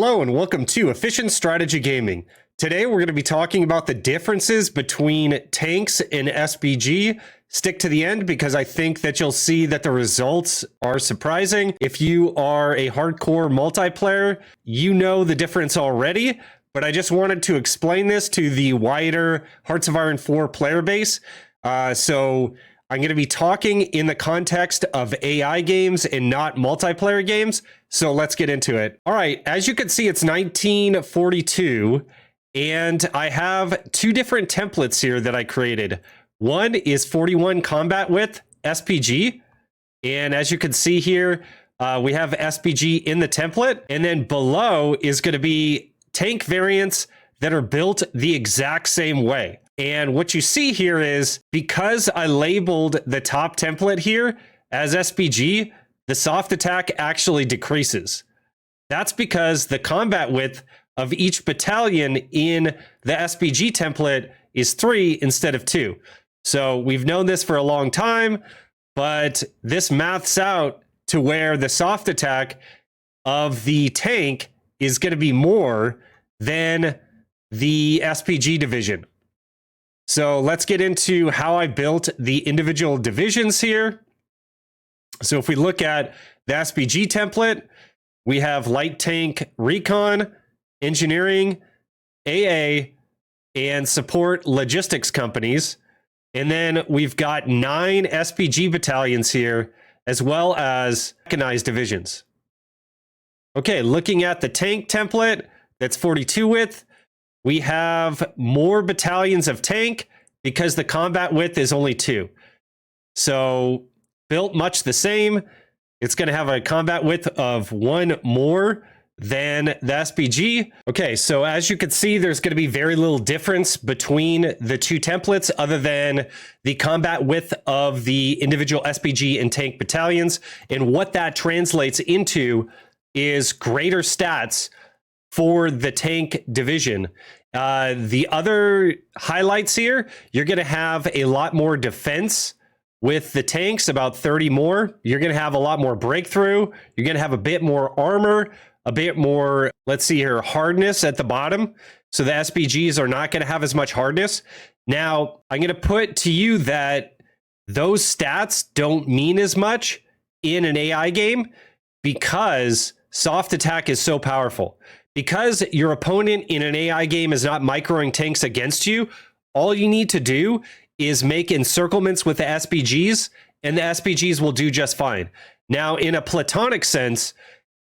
Hello and welcome to Efficient Strategy Gaming. Today we're going to be talking about the differences between tanks and SPG. Stick to the end because I think that you'll see that the results are surprising. If you are a hardcore multiplayer, you know the difference already, but I just wanted to explain this to the wider Hearts of Iron 4 player base. So I'm going to be talking in the context of AI games and not multiplayer games. So let's get into it. All right, as you can see, it's 1942, and I have two different templates here that I created. One is 41 combat width SPG, and as you can see here, we have SPG in the template, and then below is going to be tank variants that are built the exact same way. And what you see here is because I labeled the top template here as SPG, the soft attack actually decreases. That's because the combat width of each battalion in the SPG template is 3 instead of 2. So we've known this for a long time, but this maths out to where the soft attack of the tank is going to be more than the SPG division. So let's get into how I built the individual divisions here. So if we look at the SPG template, we have light tank recon, engineering, AA, and support logistics companies. And then we've got 9 SPG battalions here, as well as mechanized divisions. Okay, looking at the tank template, that's 42 width. We have more battalions of tank because the combat width is only 2. So built much the same. It's going to have a combat width of 1 more than the SPG. Okay, so as you can see, there's going to be very little difference between the two templates other than the combat width of the individual SPG and tank battalions. And what that translates into is greater stats for the tank division. The other highlights here, you're going to have a lot more defense with the tanks, about 30 more. You're going to have a lot more breakthrough. You're going to have a bit more armor, a bit more, let's see here, hardness at the bottom. So the SPGs are not going to have as much hardness. Now, I'm going to put to you that those stats don't mean as much in an AI game because soft attack is so powerful. Because your opponent in an AI game is not microing tanks against you, all you need to do is make encirclements with the SPGs, and the SPGs will do just fine. Now, in a platonic sense,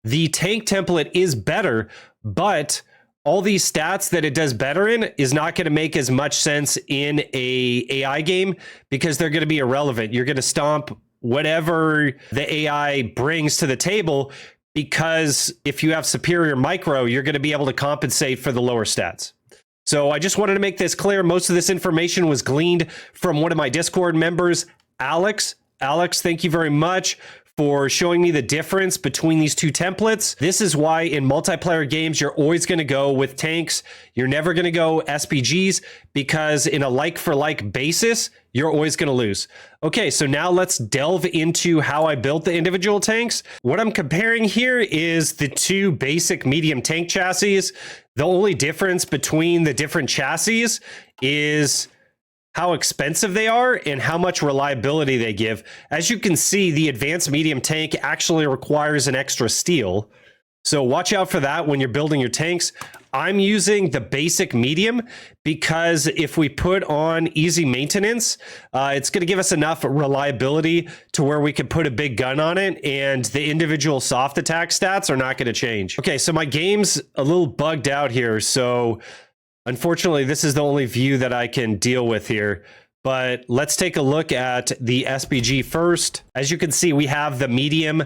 the tank template is better, but all these stats that it does better in is not going to make as much sense in a AI game because they're going to be irrelevant. You're going to stomp whatever the AI brings to the table, because if you have superior micro, you're going to be able to compensate for the lower stats. So I just wanted to make this clear. Most of this information was gleaned from one of my Discord members, Alex. Alex, thank you very much for showing me the difference between these two templates. This is why in multiplayer games, you're always going to go with tanks. You're never going to go SPGs because in a like-for-like basis, you're always going to lose. Okay, so now let's delve into how I built the individual tanks. What I'm comparing here is the two basic medium tank chassis. The only difference between the different chassis is how expensive they are and how much reliability they give. As you can see, the advanced medium tank actually requires an extra steel. So watch out for that when you're building your tanks. I'm using the basic medium because if we put on easy maintenance, it's going to give us enough reliability to where we can put a big gun on it and the individual soft attack stats are not going to change. Okay, so my game's a little bugged out here. So unfortunately, this is the only view that I can deal with here. But let's take a look at the SPG first. As you can see, we have the medium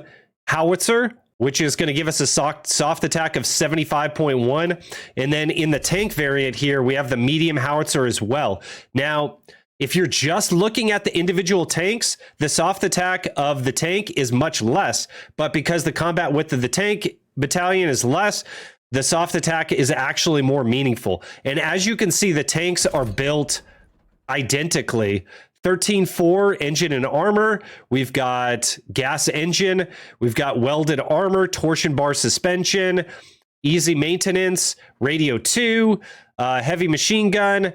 howitzer, which is going to give us a soft attack of 75.1. And then in the tank variant here, we have the medium howitzer as well. Now, if you're just looking at the individual tanks, the soft attack of the tank is much less. But because the combat width of the tank battalion is less, the soft attack is actually more meaningful. And as you can see, the tanks are built identically. 13.4 engine and armor. We've got gas engine. We've got welded armor, torsion bar suspension, easy maintenance, radio 2, heavy machine gun,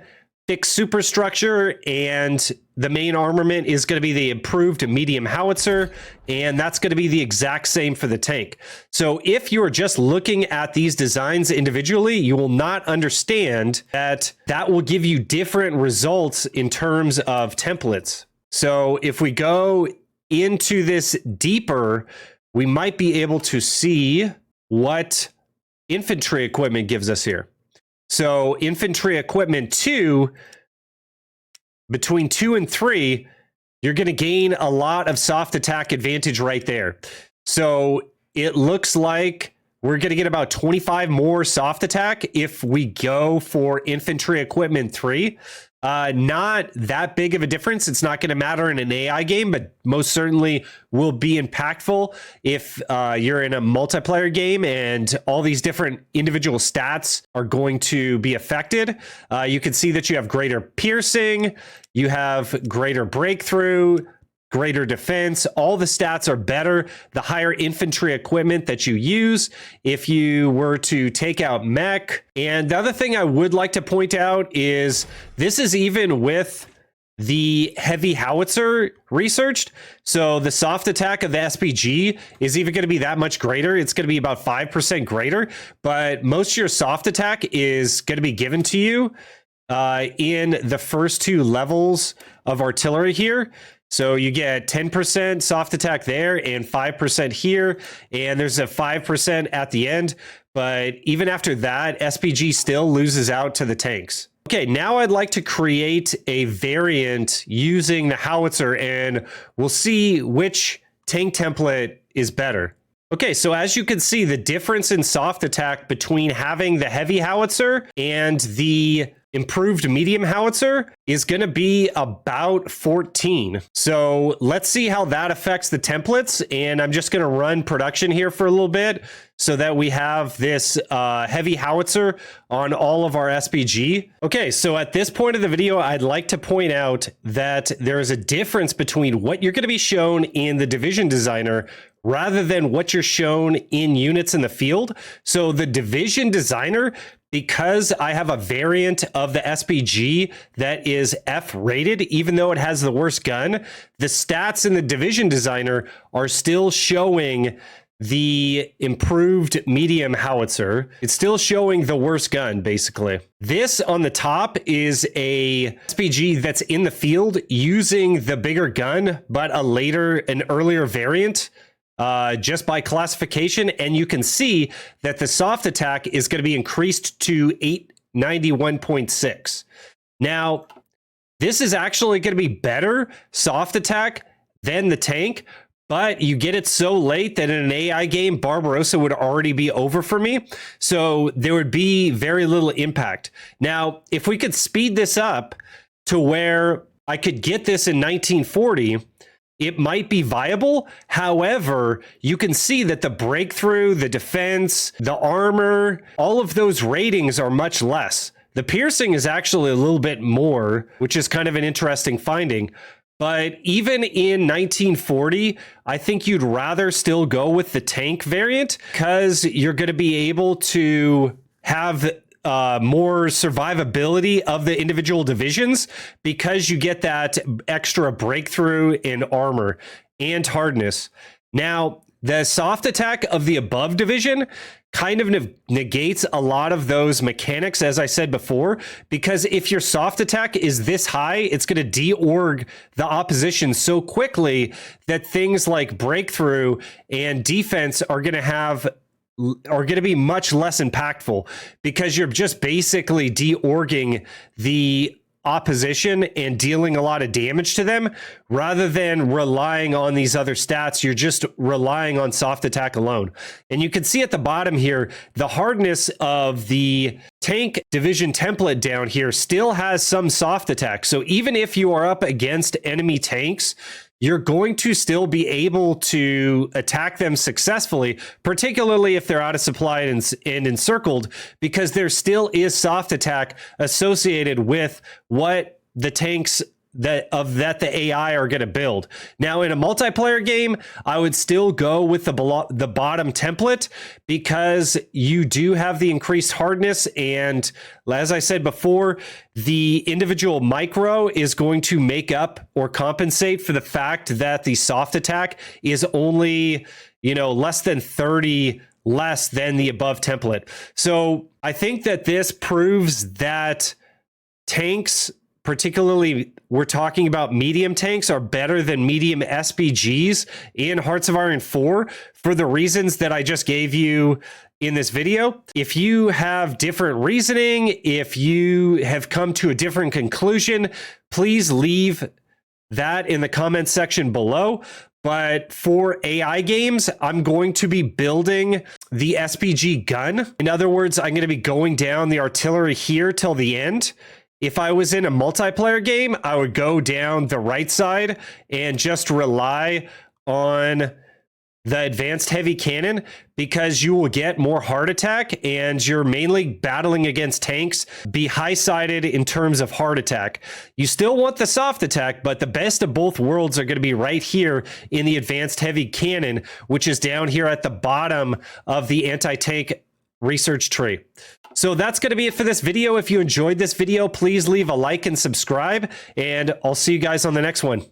fixed superstructure, and the main armament is going to be the improved medium howitzer, and that's going to be the exact same for the tank. So if you're just looking at these designs individually, you will not understand that that will give you different results in terms of templates. So if we go into this deeper, we might be able to see what infantry equipment gives us here. So infantry equipment 2, between 2 and 3, you're going to gain a lot of soft attack advantage right there. So it looks like we're going to get about 25 more soft attack if we go for infantry equipment 3. Not that big of a difference. It's not going to matter in an AI game, but most certainly will be impactful if you're in a multiplayer game and all these different individual stats are going to be affected. You can see that you have greater piercing, you have greater breakthrough, greater defense. All the stats are better the higher infantry equipment that you use if you were to take out mech. And the other thing I would like to point out is this is even with the heavy howitzer researched. So the soft attack of the SPG is even going to be that much greater. It's going to be about 5% greater, but most of your soft attack is going to be given to you in the first 2 levels of artillery here. So you get 10% soft attack there and 5% here, and there's a 5% at the end. But even after that, SPG still loses out to the tanks. Okay, now I'd like to create a variant using the howitzer, and we'll see which tank template is better. Okay, so as you can see, the difference in soft attack between having the heavy howitzer and the improved medium howitzer is going to be about 14. So let's see how that affects the templates. And I'm just going to run production here for a little bit so that we have this heavy howitzer on all of our SPG. Okay, so at this point of the video, I'd like to point out that there is a difference between what you're going to be shown in the division designer rather than what you're shown in units in the field. So the division designer, because I have a variant of the SPG that is F rated, even though it has the worst gun, the stats in the division designer are still showing the improved medium howitzer. It's still showing the worst gun, basically. This on the top is a SPG that's in the field using the bigger gun, but an earlier variant. Just by classification, and you can see that the soft attack is going to be increased to 891.6. Now, this is actually going to be better soft attack than the tank, but you get it so late that in an AI game, Barbarossa would already be over for me, so there would be very little impact. Now, if we could speed this up to where I could get this in 1940, it might be viable. However, you can see that the breakthrough, the defense, the armor, all of those ratings are much less. The piercing is actually a little bit more, which is kind of an interesting finding. But even in 1940, I think you'd rather still go with the tank variant because you're going to be able to have more survivability of the individual divisions because you get that extra breakthrough in armor and hardness. Now, the soft attack of the above division kind of negates a lot of those mechanics, as I said before, because if your soft attack is this high, it's going to de-org the opposition so quickly that things like breakthrough and defense are going to be much less impactful because you're just basically de-orging the opposition and dealing a lot of damage to them rather than relying on these other stats. You're just relying on soft attack alone. And you can see at the bottom here, the hardness of the tank division template down here still has some soft attack. So even if you are up against enemy tanks, you're going to still be able to attack them successfully, particularly if they're out of supply and encircled, because there still is soft attack associated with what the tanks that the AI are going to build. Now, in a multiplayer game, I would still go with the bottom template because you do have the increased hardness, and as I said before, the individual micro is going to make up or compensate for the fact that the soft attack is only, less than 30 less than the above template. So I think that this proves that tanks, particularly we're talking about medium tanks, are better than medium SPGs in Hearts of Iron 4 for the reasons that I just gave you in this video. If you have different reasoning, if you have come to a different conclusion, please leave that in the comment section below. But for AI games, I'm going to be building the SPG gun. In other words, I'm going to be going down the artillery here till the end. If I was in a multiplayer game, I would go down the right side and just rely on the advanced heavy cannon because you will get more heart attack and you're mainly battling against tanks. Be high-sided in terms of heart attack. You still want the soft attack, but the best of both worlds are going to be right here in the advanced heavy cannon, which is down here at the bottom of the anti-tank research tree. So that's going to be it for this video. If you enjoyed this video, please leave a like and subscribe, and I'll see you guys on the next one.